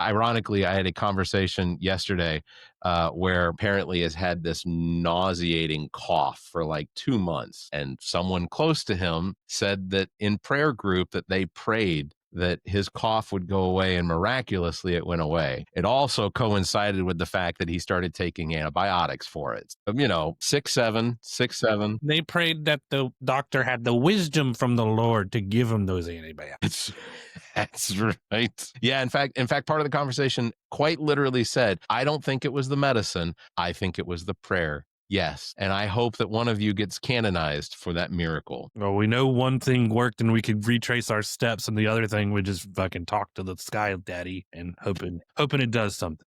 Ironically, I had a conversation yesterday where apparently has had this nauseating cough for like 2 months. And someone close to him said that in prayer group that they prayed that his cough would go away, and miraculously it went away. It also coincided with the fact that he started taking antibiotics for it. 6'7", 6'7". They prayed that the doctor had the wisdom from the Lord to give him those antibiotics. That's right. Yeah, in fact, part of the conversation quite literally said, "I don't think it was the medicine. I think it was the prayer." Yes, and I hope that one of you gets canonized for that miracle. Well, we know one thing worked and we could retrace our steps, and the other thing we just fucking talk to the sky daddy and hoping it does something.